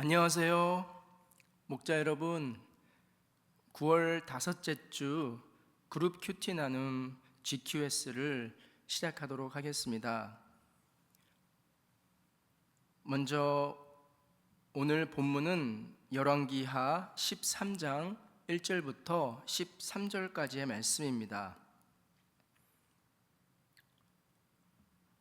안녕하세요. 목자 여러분, 9월 다섯째 주 그룹 큐티 나눔 GQS를 시작하도록 하겠습니다. 먼저 오늘 본문은 열왕기하 13장 1절부터 13절까지의 말씀입니다.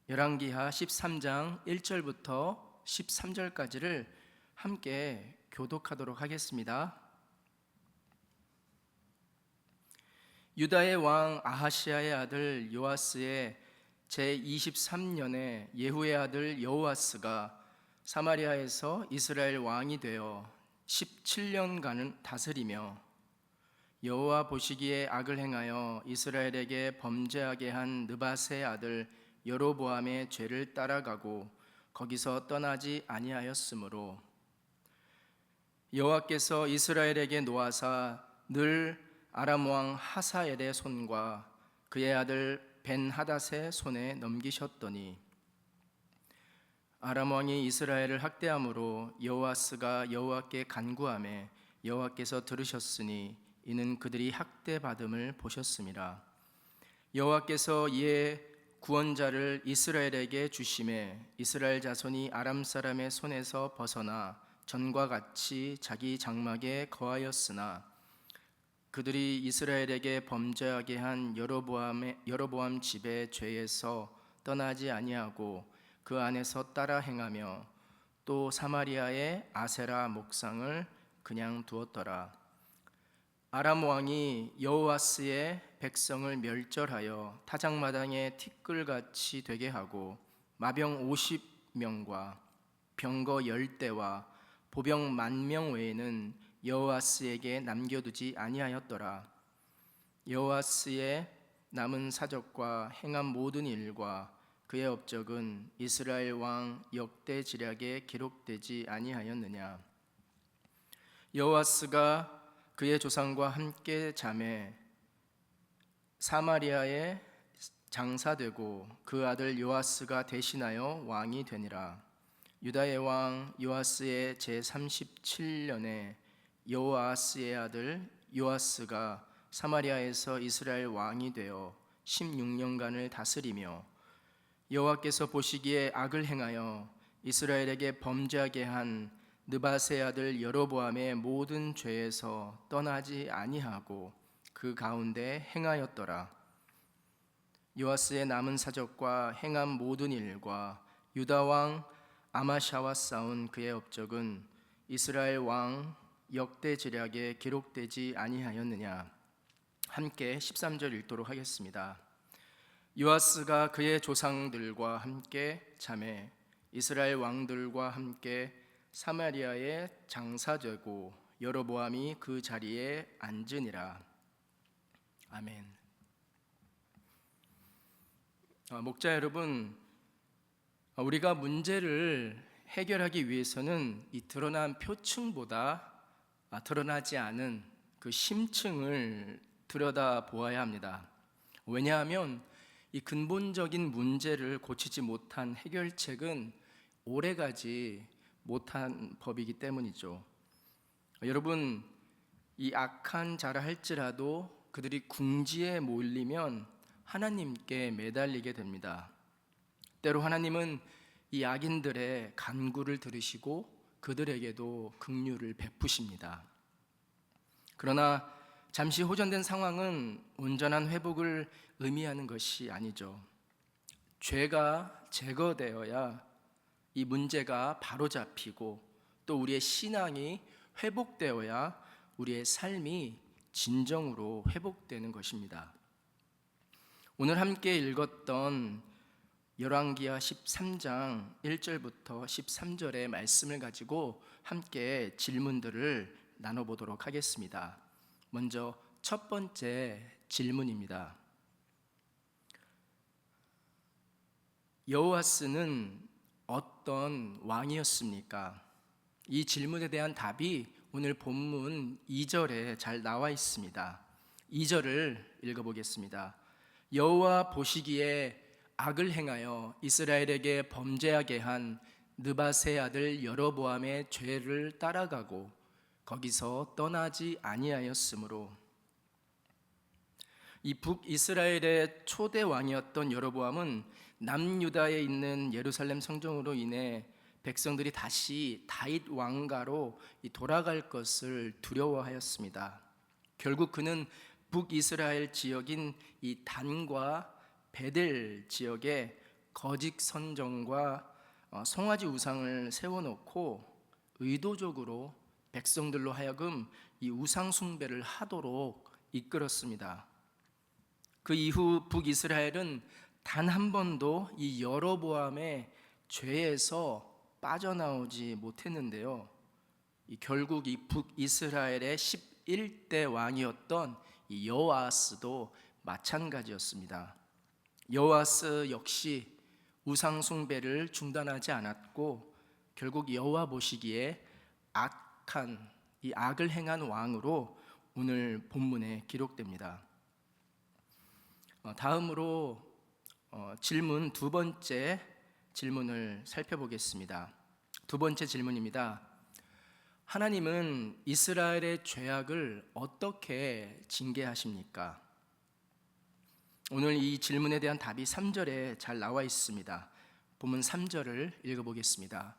열왕기하 13장 1절부터 13절까지를 함께 교독하도록 하겠습니다. 유다의 왕 아하시아의 아들 요아스의 제23년에 예후의 아들 여호아스가 사마리아에서 이스라엘 왕이 되어 17년간을 다스리며 여호와 보시기에 악을 행하여 이스라엘에게 범죄하게 한 느밧의 아들 여로보암의 죄를 따라가고 거기서 떠나지 아니하였으므로 여호와께서 이스라엘에게 노하사 늘 아람 왕 하사엘의 손과 그의 아들 벤하닷의 손에 넘기셨더니 아람 왕이 이스라엘을 학대함으로 여호아스가 여호와께 간구하매 여호와께서 들으셨으니 이는 그들이 학대받음을 보셨음이라. 여호와께서 이에 구원자를 이스라엘에게 주심에 이스라엘 자손이 아람 사람의 손에서 벗어나 전과 같이 자기 장막에 거하였으나 그들이 이스라엘에게 범죄하게 한 여로보암 집의 죄에서 떠나지 아니하고 그 안에서 따라 행하며 또 사마리아의 아세라 목상을 그냥 두었더라. 아람 왕이 여호아스의 백성을 멸절하여 타작마당에 티끌같이 되게 하고 마병 50명과 병거 10대와 보병 10,000명 외에는 여호아스에게 남겨두지 아니하였더라. 여호아스의 남은 사적과 행한 모든 일과 그의 업적은 이스라엘 왕 역대지략에 기록되지 아니하였느냐. 여호아스가 그의 조상과 함께 잠에 사마리아에 장사되고 그 아들 요아스가 대신하여 왕이 되니라. 유다의 왕 요아스의 제37년에 여호아스의 아들 요아스가 사마리아에서 이스라엘 왕이 되어 16년간을 다스리며 여호와께서 보시기에 악을 행하여 이스라엘에게 범죄하게 한 느밧의 아들 여로보암의 모든 죄에서 떠나지 아니하고 그 가운데 행하였더라. 요아스의 남은 사적과 행한 모든 일과 유다 왕 아마샤와 싸운 그의 업적은 이스라엘 왕 역대지략에 기록되지 아니하였느냐. 함께 13절 읽도록 하겠습니다. 요아스가 그의 조상들과 함께 잠에 이스라엘 왕들과 함께 사마리아에 장사되고 여로보암이 그 자리에 앉으니라. 아멘. 목자 여러분, 우리가 문제를 해결하기 위해서는 이 드러난 표층보다 드러나지 않은 그 심층을 들여다 보아야 합니다. 왜냐하면 이 근본적인 문제를 고치지 못한 해결책은 오래가지 못한 법이기 때문이죠. 여러분, 이 악한 자라 할지라도 그들이 궁지에 몰리면 하나님께 매달리게 됩니다. 때로 하나님은 이 악인들의 간구를 들으시고 그들에게도 긍휼을 베푸십니다. 그러나 잠시 호전된 상황은 온전한 회복을 의미하는 것이 아니죠. 죄가 제거되어야 이 문제가 바로잡히고 또 우리의 신앙이 회복되어야 우리의 삶이 진정으로 회복되는 것입니다. 오늘 함께 읽었던 열왕기하 13장 1절부터 13절의 말씀을 가지고 함께 질문들을 나눠보도록 하겠습니다. 먼저 첫 번째 질문입니다. 여호아스는 어떤 왕이었습니까? 이 질문에 대한 답이 오늘 본문 2절에 잘 나와 있습니다. 2절을 읽어보겠습니다. 여호와 보시기에 악을 행하여 이스라엘에게 범죄하게 한 느밧의 아들 여로보암의 죄를 따라가고 거기서 떠나지 아니하였으므로 이 북이스라엘의 초대 왕이었던 여로보암은 남유다에 있는 예루살렘 성전으로 인해 백성들이 다시 다윗 왕가로 돌아갈 것을 두려워하였습니다. 결국 그는 북이스라엘 지역인 이 단과 베델 지역에 거짓 선정과 송아지 우상을 세워놓고 의도적으로 백성들로 하여금 이 우상 숭배를 하도록 이끌었습니다. 그 이후 북이스라엘은 단 한 번도 이 여로보암의 죄에서 빠져나오지 못했는데요. 결국 이 북이스라엘의 11대 왕이었던 이 여호아스도 마찬가지였습니다. 여호아스 역시 우상 숭배를 중단하지 않았고 결국 여호와 보시기에 악한 이 악을 행한 왕으로 오늘 본문에 기록됩니다. 다음으로 질문 두 번째 질문을 살펴보겠습니다. 두 번째 질문입니다. 하나님은 이스라엘의 죄악을 어떻게 징계하십니까? 오늘 이 질문에 대한 답이 3절에 잘 나와 있습니다. 본문 3절을 읽어보겠습니다.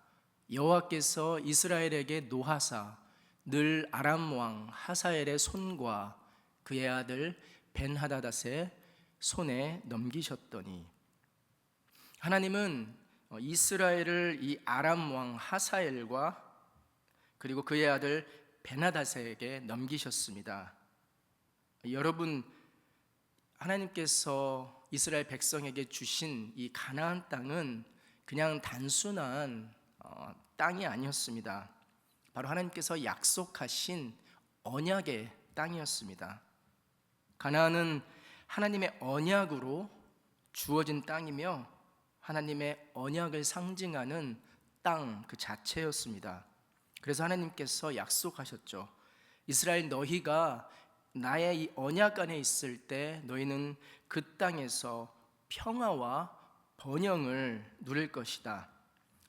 여호와께서 이스라엘에게 노하사 늘 아람 왕 하사엘의 손과 그의 아들 벤하다닷의 손에 넘기셨더니, 하나님은 이스라엘을 이 아람 왕 하사엘과 그리고 그의 아들 벤하닷에게 넘기셨습니다. 여러분, 하나님께서 이스라엘 백성에게 주신 이 가나안 땅은 그냥 단순한 땅이 아니었습니다. 바로 하나님께서 약속하신 언약의 땅이었습니다. 가나안은 하나님의 언약으로 주어진 땅이며 하나님의 언약을 상징하는 땅 그 자체였습니다. 그래서 하나님께서 약속하셨죠. 이스라엘, 너희가 나의 이 언약 안에 있을 때 너희는 그 땅에서 평화와 번영을 누릴 것이다.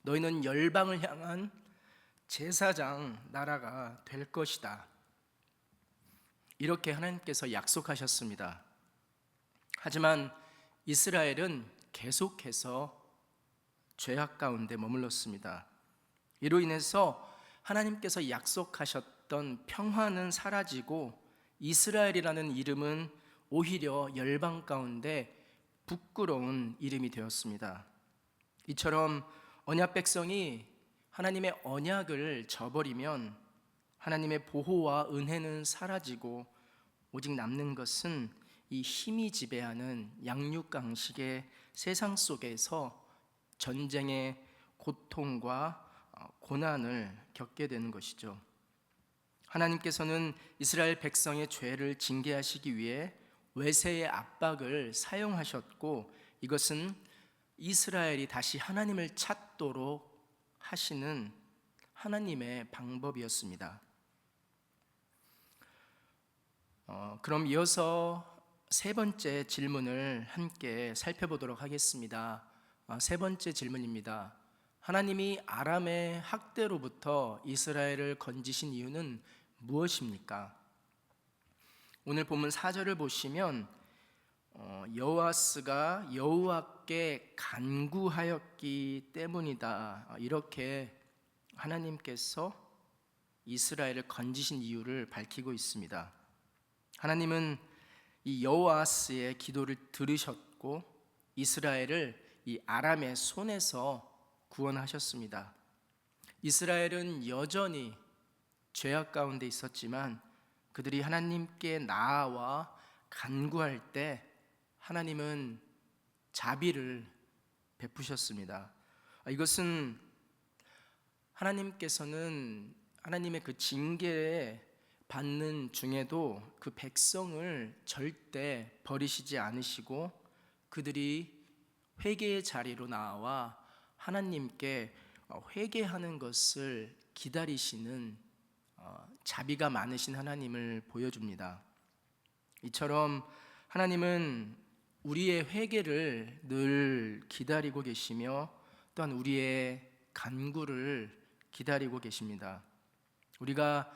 너희는 열방을 향한 제사장 나라가 될 것이다. 이렇게 하나님께서 약속하셨습니다. 하지만 이스라엘은 계속해서 죄악 가운데 머물렀습니다. 이로 인해서 하나님께서 약속하셨던 평화는 사라지고 이스라엘이라는 이름은 오히려 열방 가운데 부끄러운 이름이 되었습니다. 이처럼 언약 백성이 하나님의 언약을 저버리면 하나님의 보호와 은혜는 사라지고 오직 남는 것은 이 힘이 지배하는 양육강식의 세상 속에서 전쟁의 고통과 고난을 겪게 되는 것이죠. 하나님께서는 이스라엘 백성의 죄를 징계하시기 위해 외세의 압박을 사용하셨고, 이것은 이스라엘이 다시 하나님을 찾도록 하시는 하나님의 방법이었습니다. 그럼 이어서 세 번째 질문을 함께 살펴보도록 하겠습니다. 세 번째 질문입니다. 하나님이 아람의 학대로부터 이스라엘을 건지신 이유는 무엇입니까? 오늘 본문 4절을 보시면 여호아스가 여호와께 간구하였기 때문이다, 이렇게 하나님께서 이스라엘을 건지신 이유를 밝히고 있습니다. 하나님은 이 여호아스의 기도를 들으셨고 이스라엘을 이 아람의 손에서 구원하셨습니다. 이스라엘은 여전히 죄악 가운데 있었지만 그들이 하나님께 나아와 간구할 때 하나님은 자비를 베푸셨습니다. 이것은 하나님께서는 하나님의 그 징계에 받는 중에도 그 백성을 절대 버리시지 않으시고 그들이 회개의 자리로 나와 하나님께 회개하는 것을 기다리시는 자비가 많으신 하나님을 보여줍니다. 이처럼 하나님은 우리의 회개를 늘 기다리고 계시며 또한 우리의 간구를 기다리고 계십니다. 우리가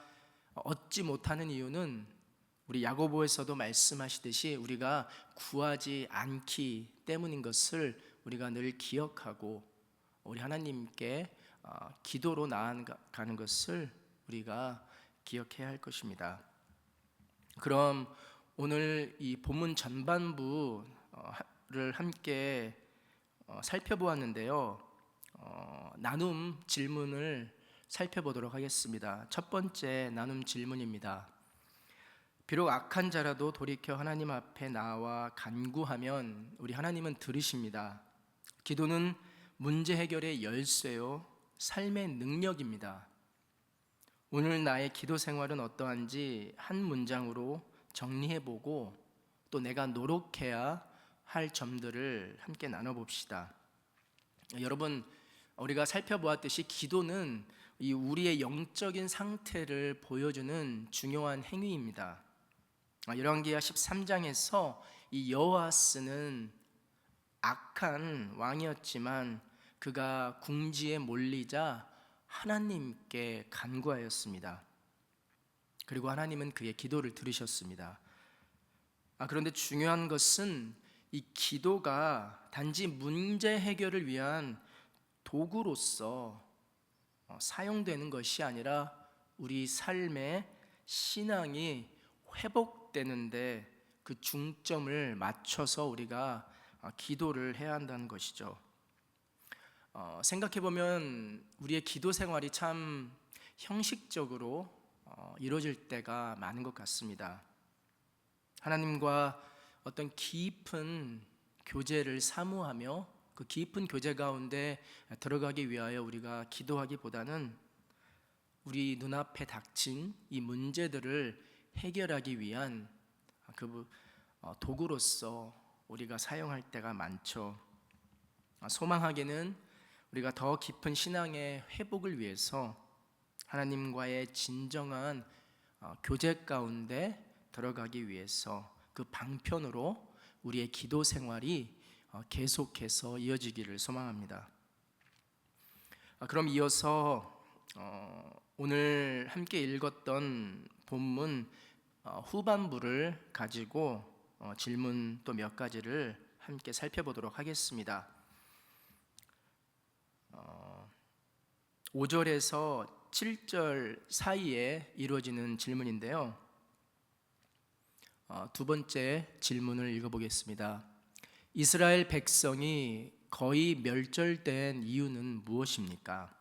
얻지 못하는 이유는 우리 야고보에서도 말씀하시듯이 우리가 구하지 않기 때문인 것을 우리가 늘 기억하고 우리 하나님께 기도로 나아가는 것을 우리가 기억해야 할 것입니다. 그럼 오늘 이 본문 전반부를 함께 살펴보았는데요. 나눔 질문을 살펴보도록 하겠습니다. 첫 번째 나눔 질문입니다. 비록 악한 자라도 돌이켜 하나님 앞에 나와 간구하면 우리 하나님은 들으십니다. 기도는 문제 해결의 열쇠요, 삶의 능력입니다. 오늘 나의 기도 생활은 어떠한지 한 문장으로 정리해보고 또 내가 노력해야 할 점들을 함께 나눠봅시다. 여러분, 우리가 살펴보았듯이 기도는 이 우리의 영적인 상태를 보여주는 중요한 행위입니다. 열왕기하 13장에서 이 여호아스는 악한 왕이었지만 그가 궁지에 몰리자 하나님께 간구하였습니다. 그리고 하나님은 그의 기도를 들으셨습니다. 그런데 중요한 것은 이 기도가 단지 문제 해결을 위한 도구로서 사용되는 것이 아니라 우리 삶의 신앙이 회복되는데 그 중점을 맞춰서 우리가 기도를 해야 한다는 것이죠. 생각해보면 우리의 기도 생활이 참 형식적으로 이루어질 때가 많은 것 같습니다. 하나님과 어떤 깊은 교제를 사모하며 그 깊은 교제 가운데 들어가기 위하여 우리가 기도하기보다는 우리 눈앞에 닥친 이 문제들을 해결하기 위한 그 도구로서 우리가 사용할 때가 많죠. 소망하기는 우리가 더 깊은 신앙의 회복을 위해서 하나님과의 진정한 교제 가운데 들어가기 위해서 그 방편으로 우리의 기도 생활이 계속해서 이어지기를 소망합니다. 그럼 이어서 오늘 함께 읽었던 본문 후반부를 가지고 질문 또 몇 가지를 함께 살펴보도록 하겠습니다. 5절에서 7절 사이에 이루어지는 질문인데요. 두 번째 질문을 읽어보겠습니다. 이스라엘 백성이 거의 멸절된 이유는 무엇입니까?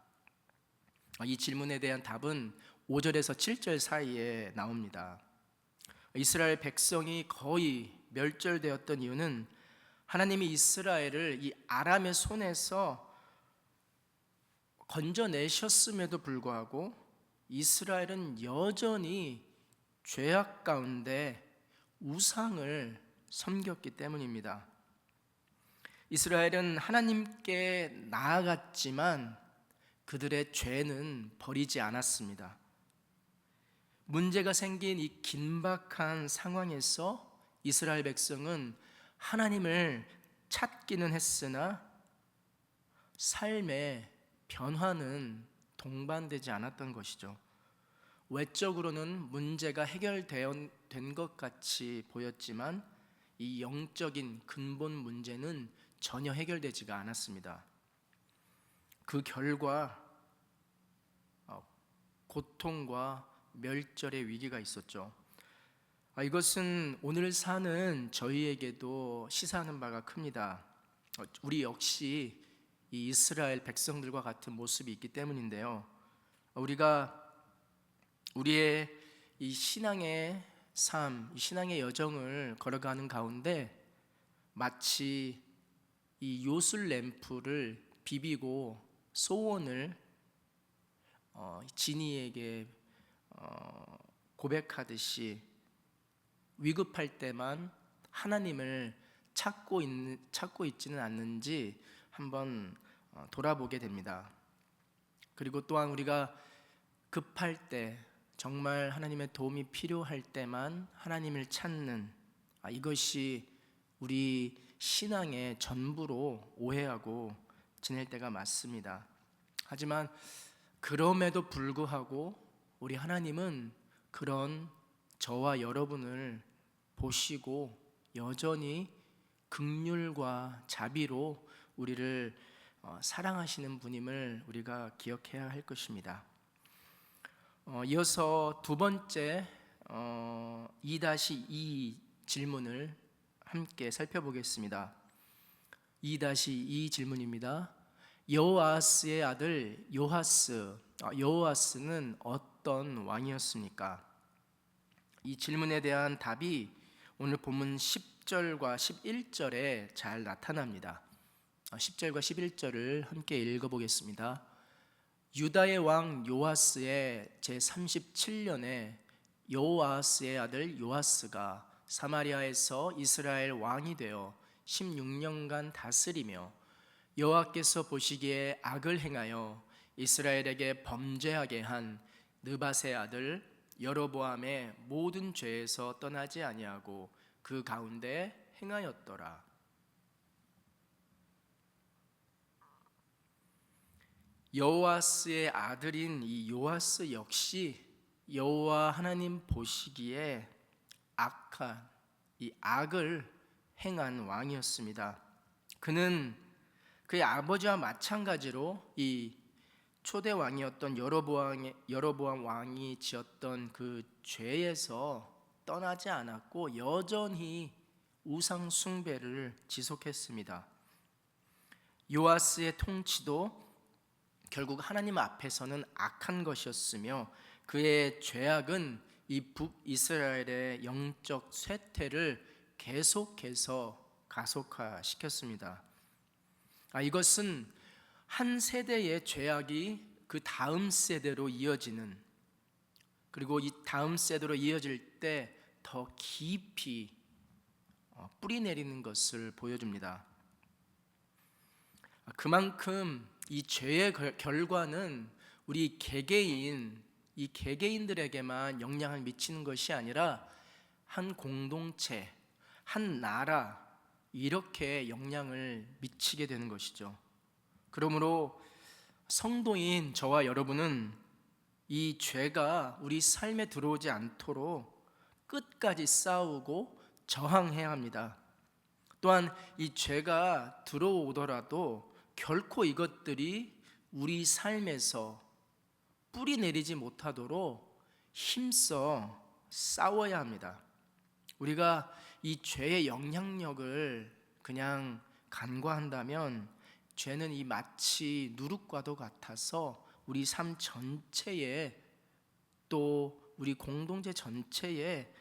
이 질문에 대한 답은 5절에서 7절 사이에 나옵니다. 이스라엘 백성이 거의 멸절되었던 이유는 하나님이 이스라엘을 이 아람의 손에서 건져내셨음에도 불구하고 이스라엘은 여전히 죄악 가운데 우상을 섬겼기 때문입니다. 이스라엘은 하나님께 나아갔지만 그들의 죄는 버리지 않았습니다. 문제가 생긴 이 긴박한 상황에서 이스라엘 백성은 하나님을 찾기는 했으나 삶의 변화는 동반되지 않았던 것이죠. 외적으로는 문제가 해결된 것 같이 보였지만 이 영적인 근본 문제는 전혀 해결되지가 않았습니다. 그 결과 고통과 멸절의 위기가 있었죠. 이것은 오늘 사는 저희에게도 시사하는 바가 큽니다. 우리 역시 이 이스라엘 백성들과 같은 모습이 있기 때문인데요. 우리가 우리의 이 신앙의 삶, 이 신앙의 여정을 걸어가는 가운데 마치 이 요술 램프를 비비고 소원을 지니에게 고백하듯이 위급할 때만 하나님을 찾고 있지는 않는지 한번 돌아보게 됩니다. 그리고 또한 우리가 급할 때, 정말 하나님의 도움이 필요할 때만 하나님을 찾는 이것이 우리 신앙의 전부로 오해하고 지낼 때가 많습니다. 하지만 그럼에도 불구하고 우리 하나님은 그런 저와 여러분을 보시고 여전히 긍휼과 자비로 우리를 사랑하시는 분임을 우리가 기억해야 할 것입니다. 이어서 두 번째 2-2 질문을 함께 살펴보겠습니다. 2-2 질문입니다. 여호아스의 아들 여호아스는 어떤 왕이었습니까? 이 질문에 대한 답이 오늘 본문 10절과 11절에 잘 나타납니다. 10절과 11절을 함께 읽어보겠습니다. 유다의 왕 요아스의 제37년에 여호아스의 아들 요아스가 사마리아에서 이스라엘 왕이 되어 16년간 다스리며 여호와께서 보시기에 악을 행하여 이스라엘에게 범죄하게 한 느밧의 아들 여로보암의 모든 죄에서 떠나지 아니하고 그 가운데 행하였더라. 여호아스의 아들인 이 요아스 역시 여호와 하나님 보시기에 악한 이 악을 행한 왕이었습니다. 그는 그의 아버지와 마찬가지로 이 초대 왕이었던 여로보암 왕이 지었던 그 죄에서 떠나지 않았고 여전히 우상 숭배를 지속했습니다. 요아스의 통치도 결국 하나님 앞에서는 악한 것이었으며 그의 죄악은 이 북이스라엘의 영적 쇠퇴를 계속해서 가속화시켰습니다. 이것은 한 세대의 죄악이 그 다음 세대로 이어지는, 그리고 이 다음 세대로 이어질 때 더 깊이 뿌리 내리는 것을 보여줍니다. 그만큼 이 죄의 결과는 우리 이 개개인들에게만 영향을 미치는 것이 아니라 한 공동체, 한 나라, 이렇게 영향을 미치게 되는 것이죠. 그러므로 성도인 저와 여러분은 이 죄가 우리 삶에 들어오지 않도록 끝까지 싸우고 저항해야 합니다. 또한 이 죄가 들어오더라도 결코 이것들이 우리 삶에서 뿌리 내리지 못하도록 힘써 싸워야 합니다. 우리가 이 죄의 영향력을 그냥 간과한다면 죄는 이 마치 누룩과도 같아서 우리 삶 전체에 또 우리 공동체 전체에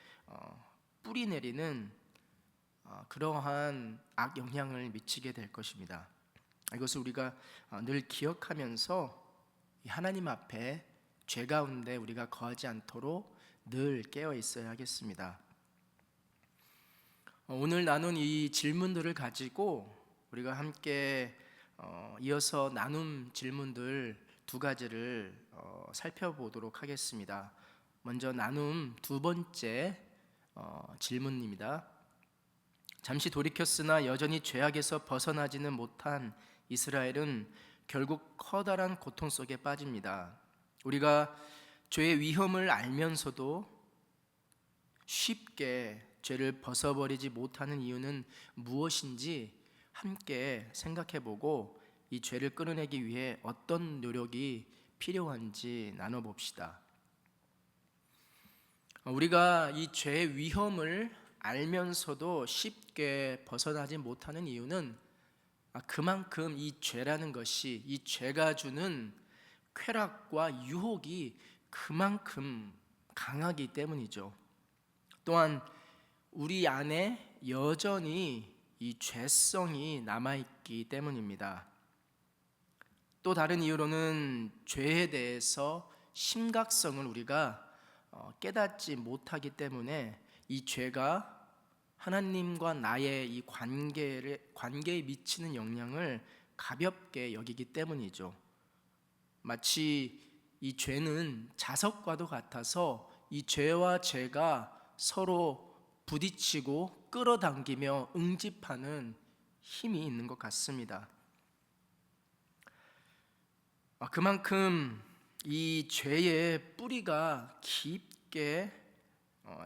뿌리 내리는 그러한 악 영향을 미치게 될 것입니다. 이것을 우리가 늘 기억하면서 하나님 앞에 죄 가운데 우리가 거하지 않도록 늘 깨어 있어야 하겠습니다. 오늘 나눈 이 질문들을 가지고 우리가 함께 이어서 나눔 질문들 두 가지를 살펴보도록 하겠습니다. 먼저 나눔 두 번째 질문입니다. 잠시 돌이켰으나 여전히 죄악에서 벗어나지는 못한 이스라엘은 결국 커다란 고통 속에 빠집니다. 우리가 죄의 위험을 알면서도 쉽게 죄를 벗어버리지 못하는 이유는 무엇인지 함께 생각해보고 이 죄를 끊어내기 위해 어떤 노력이 필요한지 나눠봅시다. 우리가 이 죄의 위험을 알면서도 쉽게 벗어나지 못하는 이유는 그만큼 이 죄라는 것이, 이 죄가 주는 쾌락과 유혹이 그만큼 강하기 때문이죠. 또한 우리 안에 여전히 이 죄성이 남아있기 때문입니다. 또 다른 이유로는 죄에 대해서 심각성을 우리가 깨닫지 못하기 때문에 이 죄가 하나님과 나의 이 관계에 미치는 영향을 가볍게 여기기 때문이죠. 마치 이 죄는 자석과도 같아서 이 죄와 죄가 서로 부딪히고 끌어당기며 응집하는 힘이 있는 것 같습니다. 그만큼 이 죄의 뿌리가 깊게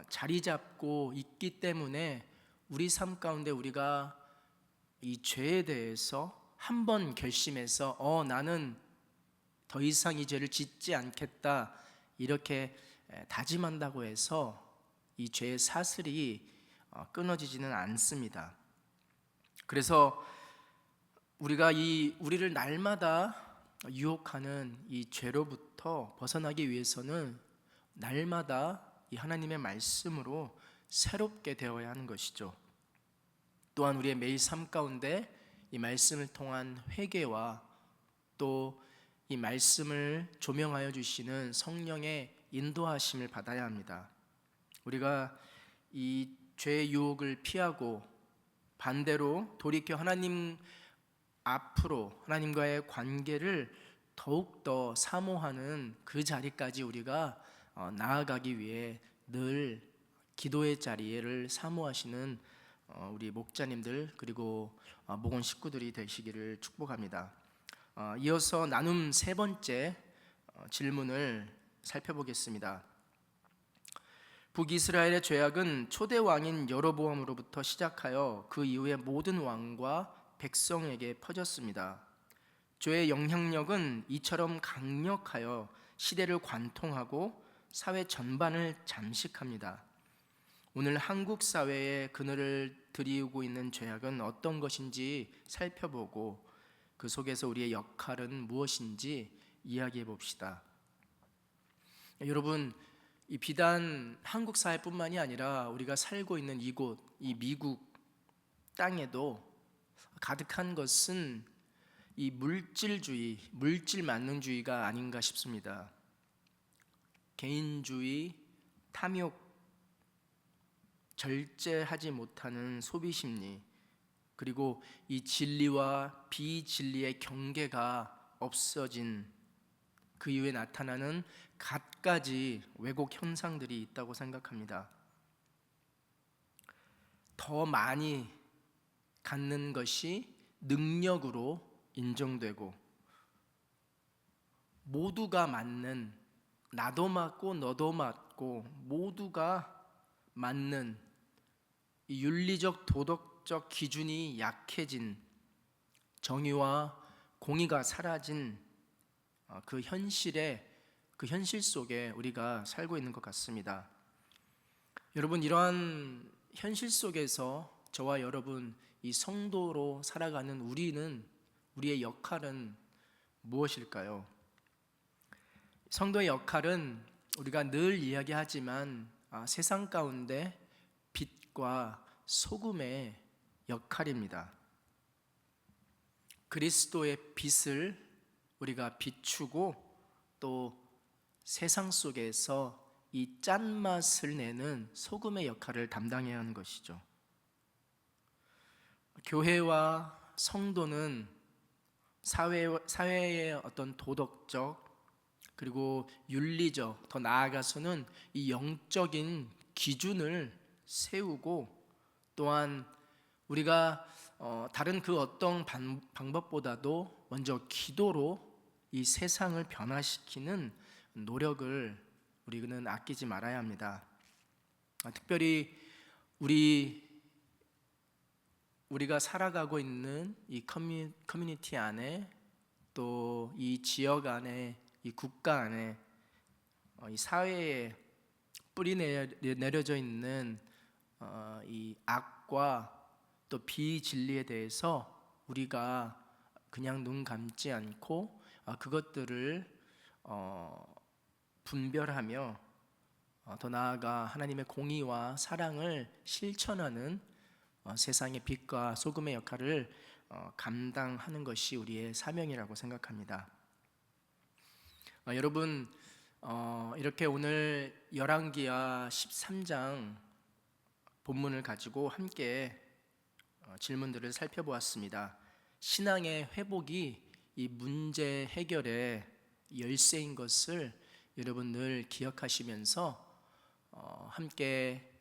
자리 잡고 있기 때문에 우리 삶 가운데 우리가 이 죄에 대해서 한번 결심해서 나는 더 이상 이 죄를 짓지 않겠다 이렇게 다짐한다고 해서 이 죄의 사슬이 끊어지지는 않습니다. 그래서 우리를 날마다 유혹하는 이 죄로부터 벗어나기 위해서는 날마다 이 하나님의 말씀으로 새롭게 되어야 하는 것이죠. 또한 우리의 매일 삶 가운데 이 말씀을 통한 회개와 또 이 말씀을 조명하여 주시는 성령의 인도하심을 받아야 합니다. 우리가 이 죄의 유혹을 피하고 반대로 돌이켜 하나님 앞으로 하나님과의 관계를 더욱더 사모하는 그 자리까지 우리가 나아가기 위해 늘 기도의 자리를 사모하시는 우리 목자님들 그리고 목원 식구들이 되시기를 축복합니다. 이어서 나눔 세 번째 질문을 살펴보겠습니다. 북이스라엘의 죄악은 초대 왕인 여로보암으로부터 시작하여 그 이후의 모든 왕과 백성에게 퍼졌습니다. 죄의 영향력은 이처럼 강력하여 시대를 관통하고 사회 전반을 잠식합니다. 오늘 한국 사회에 그늘을 들이우고 있는 죄악은 어떤 것인지 살펴보고 그 속에서 우리의 역할은 무엇인지 이야기해 봅시다. 여러분, 이 비단 한국 사회뿐만이 아니라 우리가 살고 있는 이곳, 이 미국 땅에도 가득한 것은 이 물질주의, 물질만능주의가 아닌가 싶습니다. 개인주의, 탐욕, 절제하지 못하는 소비심리, 그리고 이 진리와 비진리의 경계가 없어진 그 이후에 나타나는 갖가지 왜곡 현상들이 있다고 생각합니다. 더 많이 갖는 것이 능력으로 인정되고 모두가 맞는, 나도 맞고 너도 맞고 모두가 맞는 이 윤리적 도덕적 기준이 약해진, 정의와 공의가 사라진 그 현실 속에 우리가 살고 있는 것 같습니다. 여러분, 이러한 현실 속에서 저와 여러분 이 성도로 살아가는 우리의 역할은 무엇일까요? 성도의 역할은 우리가 늘 이야기하지만 세상 가운데 빛과 소금의 역할입니다. 그리스도의 빛을 우리가 비추고 또 세상 속에서 이 짠맛을 내는 소금의 역할을 담당해야 하는 것이죠. 교회와 성도는 사회의 어떤 도덕적 그리고 윤리적, 더 나아가서는 이 영적인 기준을 세우고 또한 우리가 다른 그 어떤 방법보다도 먼저 기도로 이 세상을 변화시키는 노력을 우리는 아끼지 말아야 합니다. 특별히 우리가 살아가고 있는 이 커뮤니티 안에 또 이 지역 안에 이 국가 안에 이 사회에 뿌리 내려져 있는 이 악과 또 비진리에 대해서 우리가 그냥 눈 감지 않고 그것들을 분별하며 더 나아가 하나님의 공의와 사랑을 실천하는 세상의 빛과 소금의 역할을 감당하는 것이 우리의 사명이라고 생각합니다. 여러분, 이렇게 오늘 열왕기하 13장 본문을 가지고 함께 질문들을 살펴보았습니다. 신앙의 회복이 이 문제 해결의 열쇠인 것을 여러분 늘 기억하시면서 함께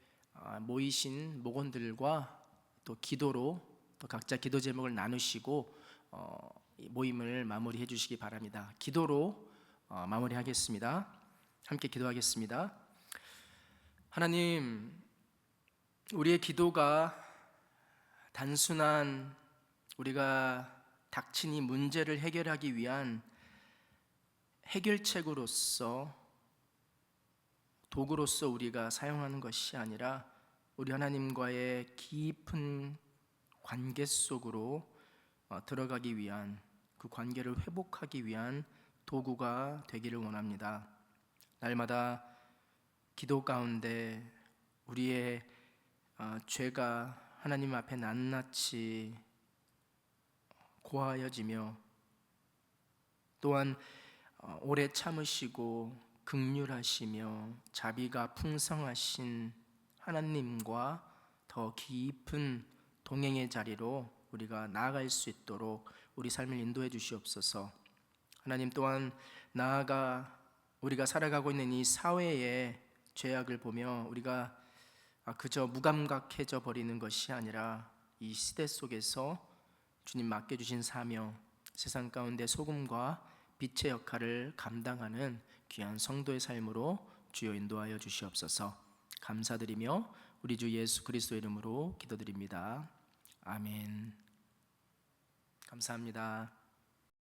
모이신 목원들과 또 기도로 또 각자 기도 제목을 나누시고 이 모임을 마무리해 주시기 바랍니다. 기도로 마무리하겠습니다. 함께 기도하겠습니다. 하나님, 우리의 기도가 단순한 우리가 닥친 이 문제를 해결하기 위한 해결책으로서 도구로서 우리가 사용하는 것이 아니라 우리 하나님과의 깊은 관계 속으로 들어가기 위한, 그 관계를 회복하기 위한 도구가 되기를 원합니다. 날마다 기도 가운데 우리의 죄가 하나님 앞에 낱낱이 고하여지며, 또한 오래 참으시고 긍휼하시며 자비가 풍성하신 하나님과 더 깊은 동행의 자리로 우리가 나아갈 수 있도록 우리 삶을 인도해 주시옵소서. 하나님, 또한 나아가 우리가 살아가고 있는 이 사회의 죄악을 보며 우리가 그저 무감각해져 버리는 것이 아니라 이 시대 속에서 주님 맡겨주신 사명, 세상 가운데 소금과 빛의 역할을 감당하는 귀한 성도의 삶으로 주여 인도하여 주시옵소서. 감사드리며 우리 주 예수 그리스도의 이름으로 기도드립니다. 아멘. 감사합니다.